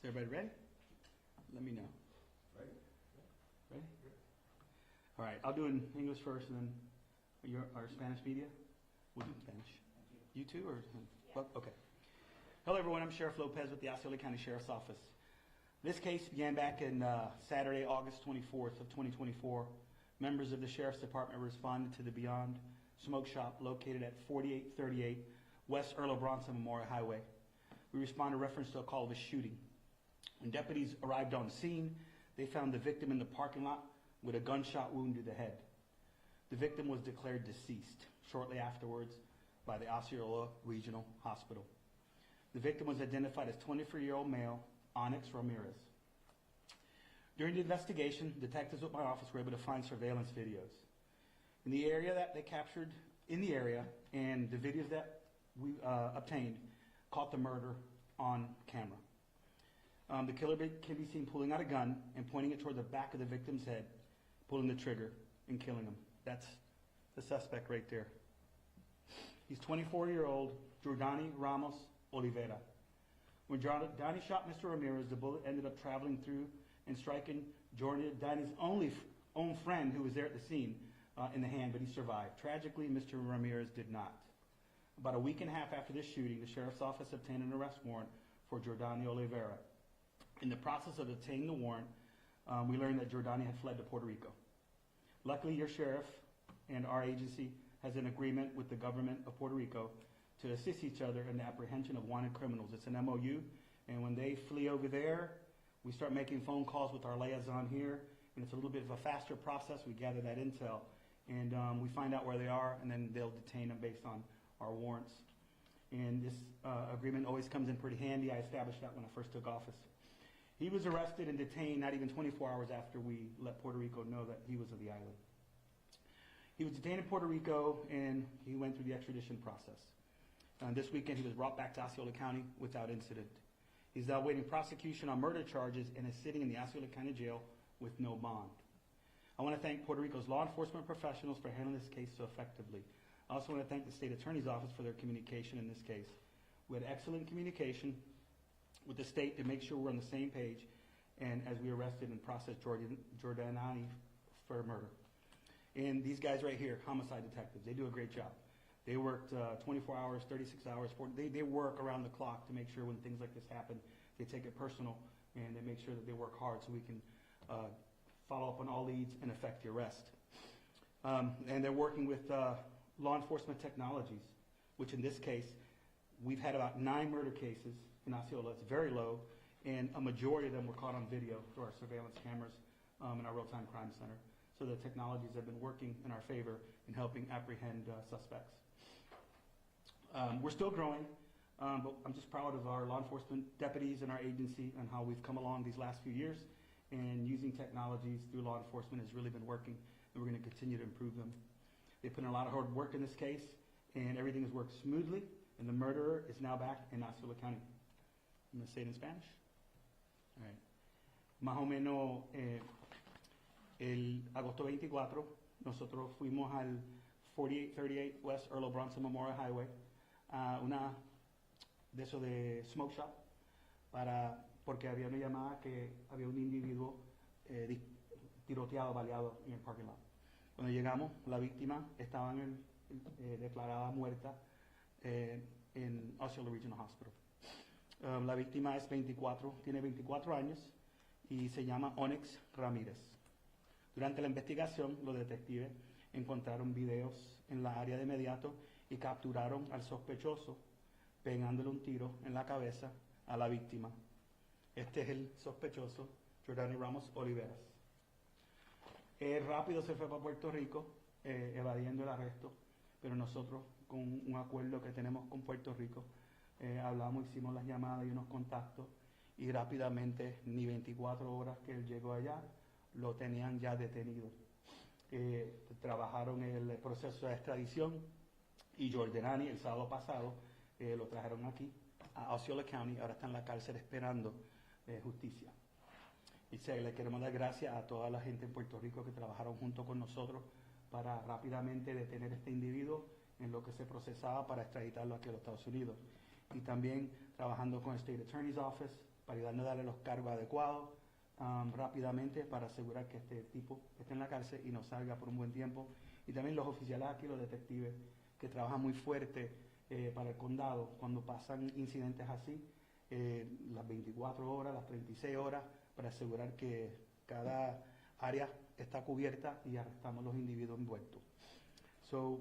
everybody ready? Let me know. Right. Ready? All right, I'll do it in English first, and then our Spanish media. We'll do Spanish. You too, or well, okay. Hello, everyone. I'm Sheriff Lopez with the Osceola County Sheriff's Office. This case began back in Saturday, August 24th of 2024. Members of the Sheriff's Department responded to the Beyond Smoke Shop located at 4838 West Earl of Bronson Memorial Highway. We responded in reference to a call of a shooting. When deputies arrived on scene, they found the victim in the parking lot with a gunshot wound to the head. The victim was declared deceased shortly afterwards by the Osceola Regional Hospital. The victim was identified as 24-year-old male Onyx Ramirez. During the investigation, detectives with my office were able to find surveillance videos. In the area that they captured, and the videos that we obtained caught the murder on camera. The killer can be seen pulling out a gun and pointing it toward the back of the victim's head, pulling the trigger and killing him. That's the suspect right there. He's 24-year-old Jordani Ramos Oliveira. When Jordani shot Mr. Ramirez, the bullet ended up traveling through and striking Jordani's own friend who was there at the scene in the hand, but he survived. Tragically, Mr. Ramirez did not. About a week and a half after this shooting, the Sheriff's Office obtained an arrest warrant for Jordani Oliveira. In the process of obtaining the warrant, we learned that Jordani had fled to Puerto Rico. Luckily, your sheriff and our agency has an agreement with the government of Puerto Rico to assist each other in the apprehension of wanted criminals. It's an MOU, and when they flee over there, we start making phone calls with our liaison here, and it's a little bit of a faster process. We gather that intel, and we find out where they are, and then they'll detain them based on our warrants. And this agreement always comes in pretty handy. I established that when I first took office. He was arrested and detained not even 24 hours after we let Puerto Rico know that he was of the island. He was detained in Puerto Rico, and he went through the extradition process. This weekend, he was brought back to Osceola County without incident. He's now awaiting prosecution on murder charges and is sitting in the Osceola County Jail with no bond. I want to thank Puerto Rico's law enforcement professionals for handling this case so effectively. I also want to thank the State Attorney's Office for their communication in this case. We had excellent communication with the state to make sure we're on the same page, and as we arrested and processed Jordani for murder. And these guys right here, homicide detectives, they do a great job. They worked 24 hours, 36 hours, 40, they work around the clock to make sure when things like this happen, they take it personal, and they make sure that they work hard so we can follow up on all leads and effect the arrest. And they're working with law enforcement technologies, which in this case, we've had about 9 murder cases in Osceola. It's very low, and a majority of them were caught on video through our surveillance cameras in our real-time crime center. So the technologies have been working in our favor in helping apprehend suspects. We're still growing, but I'm just proud of our law enforcement deputies and our agency and how we've come along these last few years, and using technologies through law enforcement has really been working, and we're going to continue to improve them. They put in a lot of hard work in this case, and everything has worked smoothly, and the murderer is now back in Osceola County. I'm going to say it in Spanish. All right. Más o menos el agosto 24, nosotros fuimos al 4838 West Earl of Bronson Memorial Highway a una de eso de smoke shop porque había una llamada que había un individuo tiroteado, baleado en el parking lot. Cuando llegamos, la víctima estaba declarada muerta en Osceola Regional Hospital. La víctima es tiene 24 años y se llama Onyx Ramírez. Durante la investigación, los detectives encontraron videos en la área de inmediato y capturaron al sospechoso pegándole un tiro en la cabeza a la víctima. Este es el sospechoso, Jordani Ramos Oliveira. Rápido se fue para Puerto Rico, evadiendo el arresto, pero nosotros, con un acuerdo que tenemos con Puerto Rico, hablamos, hicimos las llamadas y unos contactos, y rápidamente, ni 24 horas que él llegó allá, lo tenían ya detenido. Trabajaron el proceso de extradición, y Jordani el sábado pasado lo trajeron aquí a Osceola County. Ahora está en la cárcel esperando justicia. Y le queremos dar gracias a toda la gente en Puerto Rico que trabajaron junto con nosotros para rápidamente detener a este individuo en lo que se procesaba para extraditarlo aquí a los Estados Unidos. Y también trabajando con el State Attorney's Office para ayudarnos a darle los cargos adecuados rápidamente para asegurar que este tipo esté en la cárcel y no salga por un buen tiempo. Y también los oficiales aquí, los detectives, que trabajan muy fuerte para el condado cuando pasan incidentes así, las 24 horas, las 36 horas, para asegurar que cada área está cubierta y arrestamos los individuos envueltos. So,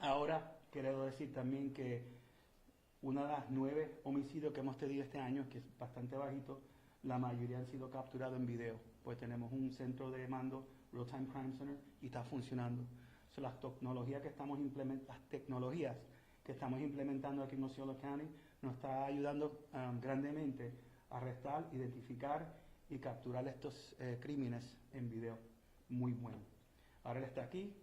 ahora quiero decir también que una de las 9 homicidios que hemos tenido este año, que es bastante bajito, la mayoría han sido capturados en video, pues tenemos un centro de mando, Real Time Crime Center, y está funcionando. So, las tecnologías que estamos implementando aquí en Osceola County nos está ayudando grandemente a arrestar, identificar y capturar estos crímenes en video. Muy bueno. Ahora él está aquí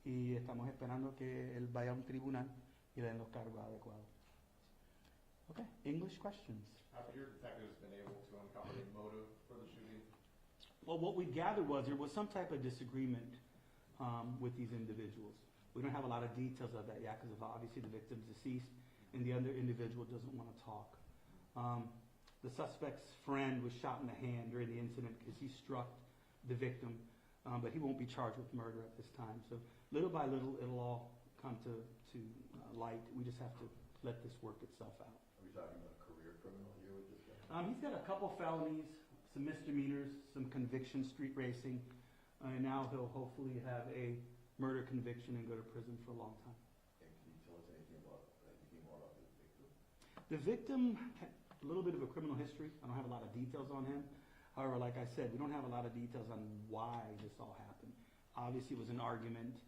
y estamos esperando que él vaya a un tribunal y le den los cargos adecuados. Okay, English questions. Have your detectives been able to uncover the motive for the shooting? Well, what we gathered was there was some type of disagreement with these individuals. We don't have a lot of details of that yet because obviously the victim's deceased and the other individual doesn't want to talk. The suspect's friend was shot in the hand during the incident because he struck the victim, but he won't be charged with murder at this time. So little by little, it'll all come to light. We just have to let this work itself out. Are we talking about a career criminal here with this guy? He's got a couple felonies, some misdemeanors, some convictions, street racing, and now he'll hopefully have a murder conviction and go to prison for a long time. And can you tell us anything more about the victim? The victim had a little bit of a criminal history. I don't have a lot of details on him. However, like I said, we don't have a lot of details on why this all happened. Obviously, it was an argument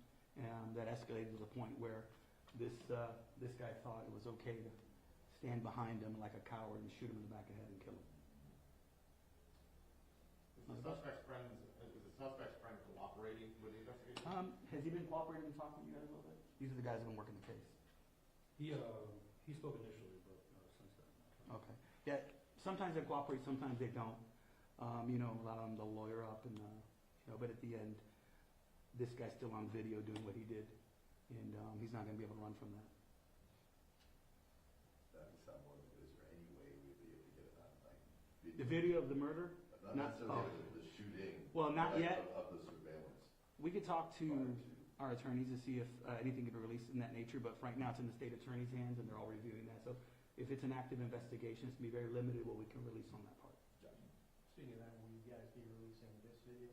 that escalated to the point where this guy thought it was okay to stand behind him like a coward and shoot him in the back of the head and kill him. Is the suspect's friend cooperating with the investigation? Has he been cooperating and talking to you guys a little bit? These are the guys that have been working the case. He spoke initially, but since then. Okay. Yeah, sometimes they cooperate, sometimes they don't. You know, a lot of them they'll lawyer up and, but at the end, this guy's still on video doing what he did, and he's not going to be able to run from that. That would sound more like, is there any way we'd be able to get it on, like, The video of the murder? Not necessarily the shooting. Well, not yet. Of the surveillance. We could talk to our attorneys to see if anything can be released in that nature, but right now it's in the state attorney's hands and they're all reviewing that. So if it's an active investigation, it's going to be very limited what we can release on that part. Speaking of that, will you guys be releasing this video?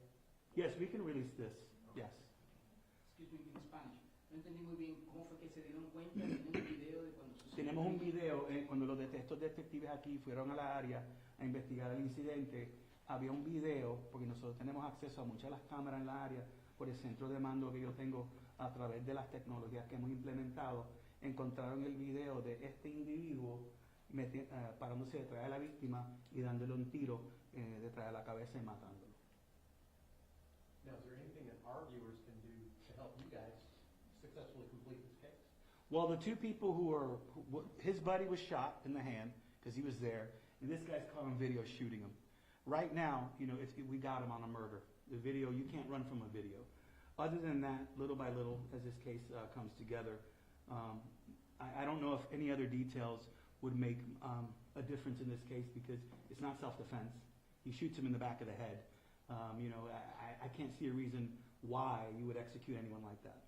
Yes, we can release this. Yes. Excuse me, in Spanish. No entendí muy bien cómo fue que se dieron cuenta. Tenemos un video de cuando sucedió. Tenemos un video cuando estos detectives aquí fueron a la área a investigar el incidente. Había un video, porque nosotros tenemos acceso a muchas de las cámaras en la área por el centro de mando que yo tengo a través de las tecnologías que hemos implementado. Encontraron el video de este individuo parándose detrás de la víctima y dándole un tiro detrás de la cabeza y matándolo. Now, is there anything that our viewers can do to help you guys successfully complete this case? Well, the two people his buddy was shot in the hand because he was there, and this guy's caught on video shooting him. Right now, if we got him on a murder. The video, you can't run from a video. Other than that, little by little, as this case comes together, I don't know if any other details would make a difference in this case because it's not self-defense. He shoots him in the back of the head. I can't see a reason why you would execute anyone like that.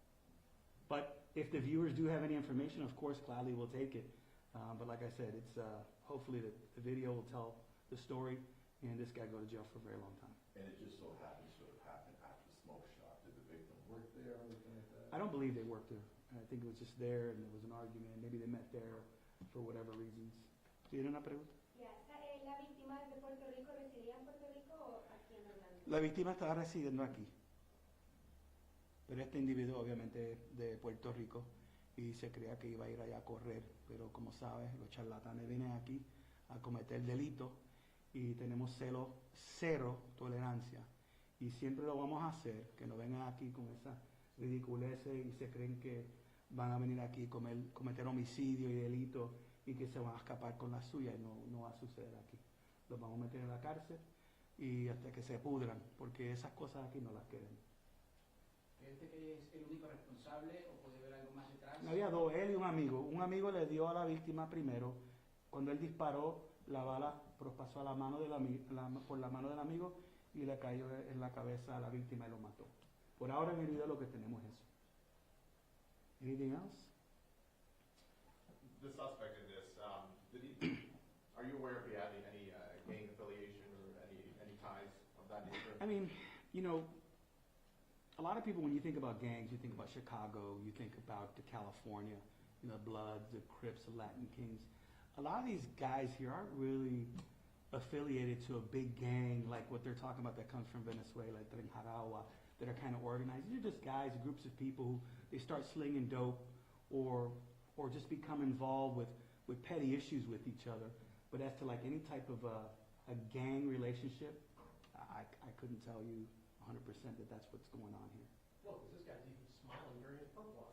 But if the viewers do have any information, of course, gladly we'll take it. But like I said, it's hopefully the video will tell the story and this guy go to jail for a very long time. And it just so happens to have happened after the smoke shop. Did the victim work there or anything like that? I don't believe they worked there. I think it was just there and there was an argument. Maybe they met there for whatever reasons. ¿Tiene una pregunta? Yeah. ¿La víctima es de Puerto Rico, residía en Puerto Rico o aquí en Orlando? La víctima estaba residiendo aquí. Pero este individuo obviamente es de Puerto Rico y se creía que iba a ir allá a correr. Pero como sabes, los charlatanes vienen aquí a cometer delito y tenemos cero tolerancia. Y siempre lo vamos a hacer, que no vengan aquí con esa ridiculeces y se creen que van a venir aquí a cometer homicidio y delito y que se van a escapar con la suya y no va a suceder aquí. Los vamos a meter en la cárcel y hasta que se pudran, porque esas cosas aquí no las queremos. ¿Cree usted que es el único responsable o puede haber algo más detrás? Había dos, él y un amigo. Un amigo le dio a la víctima primero. Cuando él disparó, la bala pasó a la mano por la mano del amigo y le cayó en la cabeza a la víctima y lo mató. Por ahora en herida lo que tenemos es eso. Anything else? The suspect in this, are you aware if he had any gang affiliation or any ties of that nature? I mean, you know, a lot of people, when you think about gangs, you think about Chicago, you think about California, you know, Bloods, the Crips, the Latin Kings. A lot of these guys here aren't really affiliated to a big gang like what they're talking about that comes from Venezuela, Trinjaragua, that are kind of organized. These are just guys, groups of people who they start slinging dope or just become involved with petty issues with each other. But as to like any type of a gang relationship, I couldn't tell you 100% that that's what's going on here. No, because this guy's even smiling during his perp walk.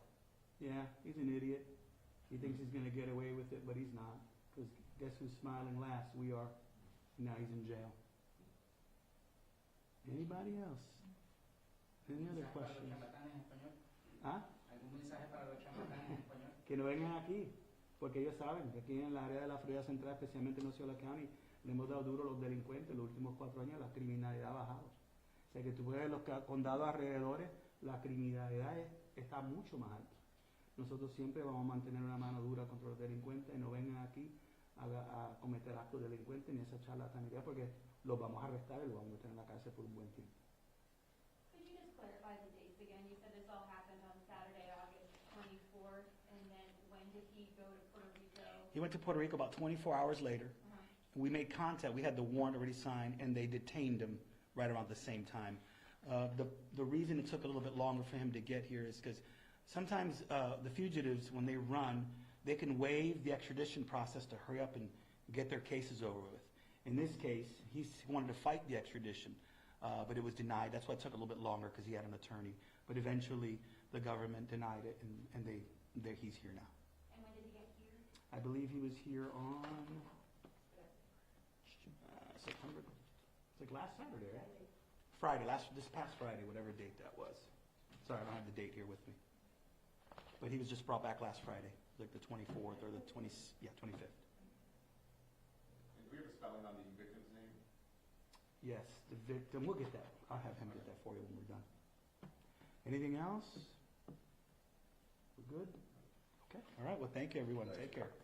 Yeah, he's an idiot. He thinks he's going to get away with it, but he's not. Because guess who's smiling last? We are. Now he's in jail. Anybody else? Any other ¿Mensaje para los questions? charlatanes en español? ¿Ah? ¿Algún mensaje para los charlatanes en español? Que no vengan aquí, porque ellos saben que aquí en el área de la Florida Central, especialmente en Osceola County, le hemos dado duro a los delincuentes. Los últimos 4 años la criminalidad ha bajado. O sea que tú ves los condados alrededores, la criminalidad está mucho más alta. Nosotros siempre vamos a mantener una mano dura contra los delincuentes y no vengan aquí a cometer actos delincuentes ni esa charlatanería porque los vamos a arrestar y los vamos a meter en la cárcel por un buen tiempo. Could you just clarify the dates again? You said this all happened on Saturday, August 24th, and then when did he go to Puerto Rico? He went to Puerto Rico about 24 hours later. We made contact. We had the warrant already signed, and they detained him right around the same time. The reason it took a little bit longer for him to get here is because sometimes the fugitives, when they run, they can waive the extradition process to hurry up and get their cases over with. In this case, he wanted to fight the extradition, but it was denied. That's why it took a little bit longer because he had an attorney. But eventually, the government denied it, and he's here now. And when did he get here? I believe he was here on September. It's like last Saturday, right? Friday, this past Friday, whatever date that was. Sorry, I don't have the date here with me. But he was just brought back last Friday, like the 24th or the 25th. And do we have a spelling on the victim's name? Yes, the victim. We'll get that. I'll have him get that for you when we're done. Anything else? We're good? Okay. All right. Well, thank you, everyone. Take care.